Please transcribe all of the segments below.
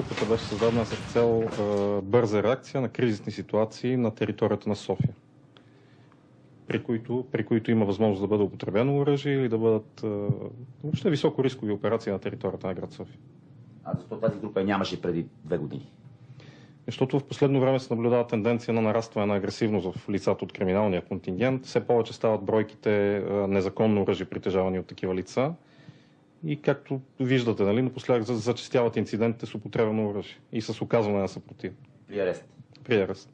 групата беше създадена с цел бърза реакция на кризисни ситуации на територията на София, при които има възможност да бъде употребено оръжие или да бъдат въобще високо рискови операции на територията на град София. А защо тази група нямаше преди 2 години? Защото в последно време се наблюдава тенденция на нарастване на агресивност в лицата от криминалния контингент. Все повече стават бройките незаконно оръжие, притежавани от такива лица. И както виждате, нали, напоследък зачестяват инцидентите с употреба на оръжие и с оказване на съпротива. При арест? При арест.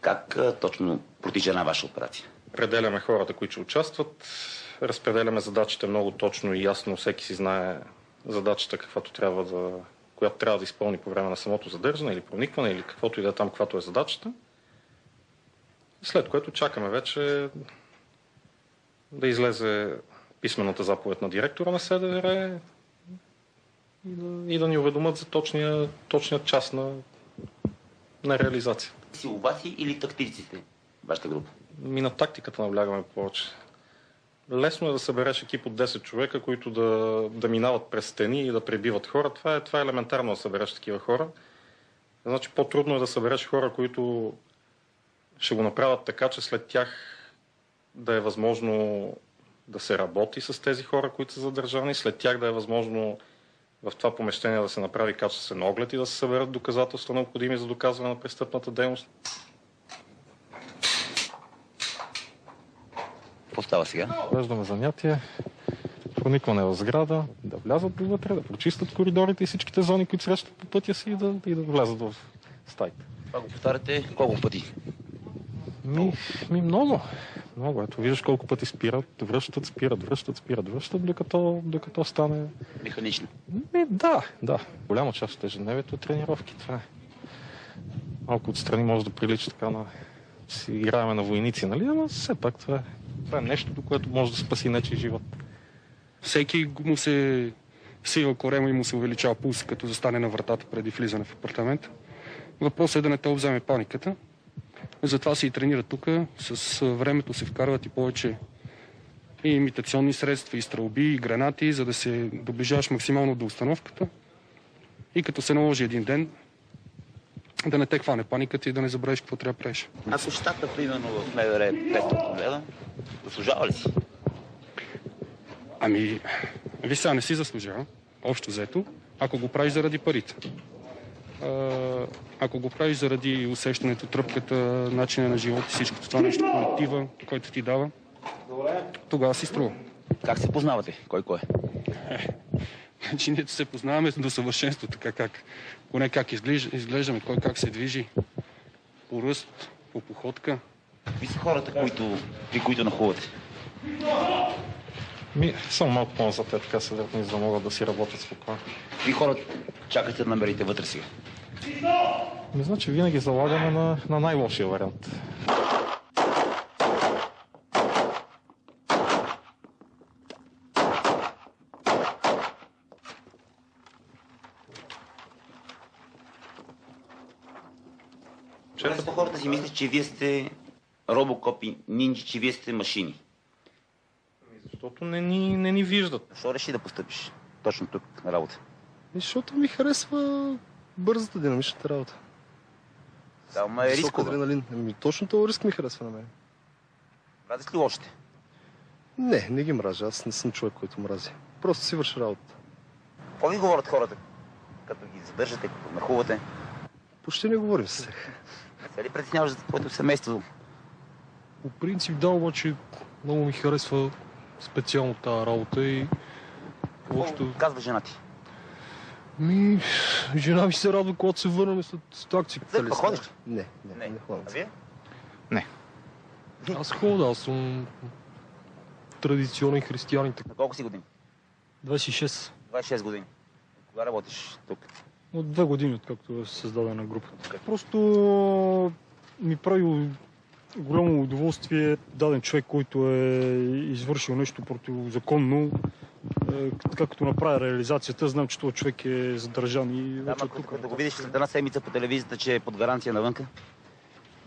Как точно протича една ваша операция? Определяме хората, които ще участват, разпределяме задачите много точно и ясно. Всеки си знае задачата, която трябва да изпълни по време на самото задържане или проникване, или каквото и да е там, каквато е задачата. След което чакаме вече да излезе писмената заповед на директора на СДВР и да ни уведомят за точния час на реализация. Силоваци или тактиците, вашата група? На тактиката наблягаме повече. Лесно е да събереш екип от 10 човека, които да минават през стени и да пребиват хора. Това е елементарно да събереш такива хора. Значи по-трудно е да събереш хора, които ще го направят така, че след тях да е възможно да се работи с тези хора, които са задържани, след тях да е възможно в това помещение да се направи качествен оглед и да се съберат доказателства, необходими за доказване на престъпната дейност. Какво става сега? Веждаме занятие, проникване в сграда, да влязат вътре, да прочистят коридорите и всичките зони, които срещат по пътя си и да влязат в стаите. Това го повтаряте колко пъти? Много. Много. Ето, виждаш колко пъти спират, връщат, докато стане... Механично? Да. Голяма част от ежедневието е тренировки. Това е. Малко отстрани може да прилича така на... си играеме на войници, нали? Ама все пак това е нещо, до което може да спаси нечий живот. Всеки му се свива корема и му се увеличава пулс, като застане на вратата преди влизане в апартамент. Въпросът е да не те обземе паниката. Затова се и тренира тук. С времето се вкарват и повече и имитационни средства, и стрелби, и гранати, за да се доближаваш максимално до установката. И като се наложи един ден, да не те хване паниката и да не забравиш какво трябва да правиш. Ако щата, примерно в МВР 500 лева, заслужава ли си? Виж сега, не си заслужава, общо взето, ако го правиш заради парите. Ако го правиш заради усещането, тръпката, начина на живота, всичкото това нещо, колектива, който ти дава, тогава си струва. Как се познавате? Кой е? Значи ние се познаваме до съвършенство, така поне как изглеждаме, кой как се движи, по ръст, по походка. Какви са хората, при които нахувате? Само малко по-назад така седят, за да могат да си работят спокойно. Какви хора чакате да намерите вътре сега? Значи винаги залагаме на най-лошия вариант. Често хората си мислят, че вие сте робокопи, нинджи, че вие сте машини. Защото не ни виждат. Защо реши да постъпиш точно тук на работа? Защото ми харесва бързата, динамичната работа. Да, ама е рисково. Адреналин. Точно този риск ми харесва на мен. Мразиш ли лошите? Не ги мразя. Аз не съм човек, който мрази. Просто си върши работа. Какво ви говорят хората, като ги задържате, като нахувате? Почти не говорим с тях. Не ли притесняваш за твоето семейство? По принцип да, обаче много ми харесва специално тази работа и... Какво казва жена ти? Жена ми се радва, когато се върнем след акция. Църква ходиш ли? Не ходим. А вие? Не. Аз ходя, аз съм традиционен християнин. На колко си години? 26. 26 години. Кога работиш тук? От 2 години, откакто е създадена групата. Просто ми прави голямо удоволствие даден човек, който е извършил нещо противозаконно, така като направя реализацията, знам, че този човек е задържан и вече тук. Като го видиш след една седмица по телевизията, че е под гаранция навънка?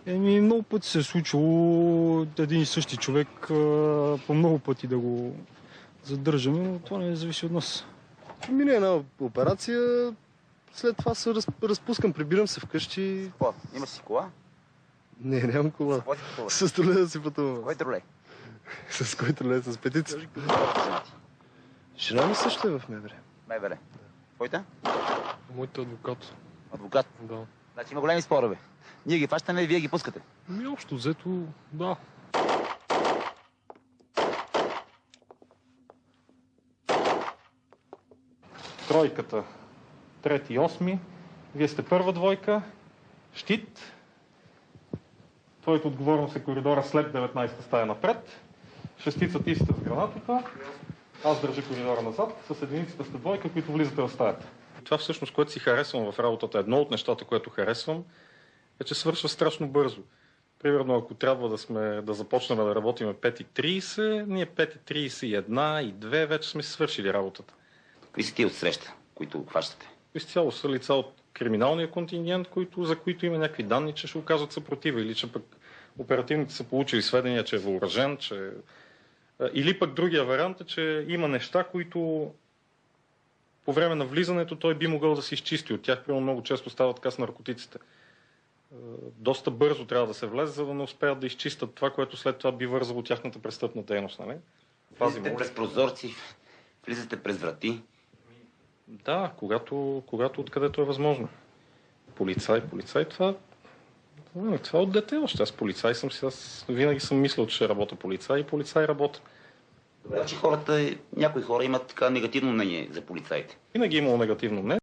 Много пъти се е случило един и същи човек по много пъти да го задържаме, но това не зависи от нас. Мине една операция, след това се разпускам, прибирам се вкъщи. Какво? Имаш си кола? Не, нямам кола. Какво си пътуваш? С тролей да си пътувам. Кой тролей? С кой тролей? С петица. Жена ми също е в МВР. МВР. Твоята? Моят адвокат. Адвокат. Да. Значи има големи спорове. Ние ги фащаме и вие ги пускате. Общо взето, да. Тройката, 3 и 8. Вие сте първа двойка. Щит. Твоята отговорност е коридора след 19-та стая напред. Шестица ти сте с гранатата. Аз държа коридора назад. С единицата сте двойка, които влизате в стаята. Това всъщност, което си харесвам в работата, едно от нещата, което харесвам, е, че свършва страшно бързо. Примерно, ако трябва да започнем да работим 5:30, ние 5:31 и 2 вече сме си свършили работата. Какви са тия отсреща, които хващате? Изцяло са лица от криминалния контингент, за които има някакви данни, че ще окажат съпротива или че пък оперативните са получили сведения, че е въоръжен, или пък другия вариант е, че има неща, които по време на влизането той би могъл да се изчисти от тях. Примерно много често става така с наркотиците. Доста бързо трябва да се влезе, за да не успеят да изчистят това, което след това би вързало тяхната престъпна дейност. Нали? Влизате през прозорци, влизате през врати. Да, когато откъдето е възможно. Полицай, това от дете още. Аз полицай съм си, аз винаги съм мислил, че ще работя полицай и полицай работя. Добре, че някои хора имат така негативно мнение за полицаите. Винаги е имало негативно мнение.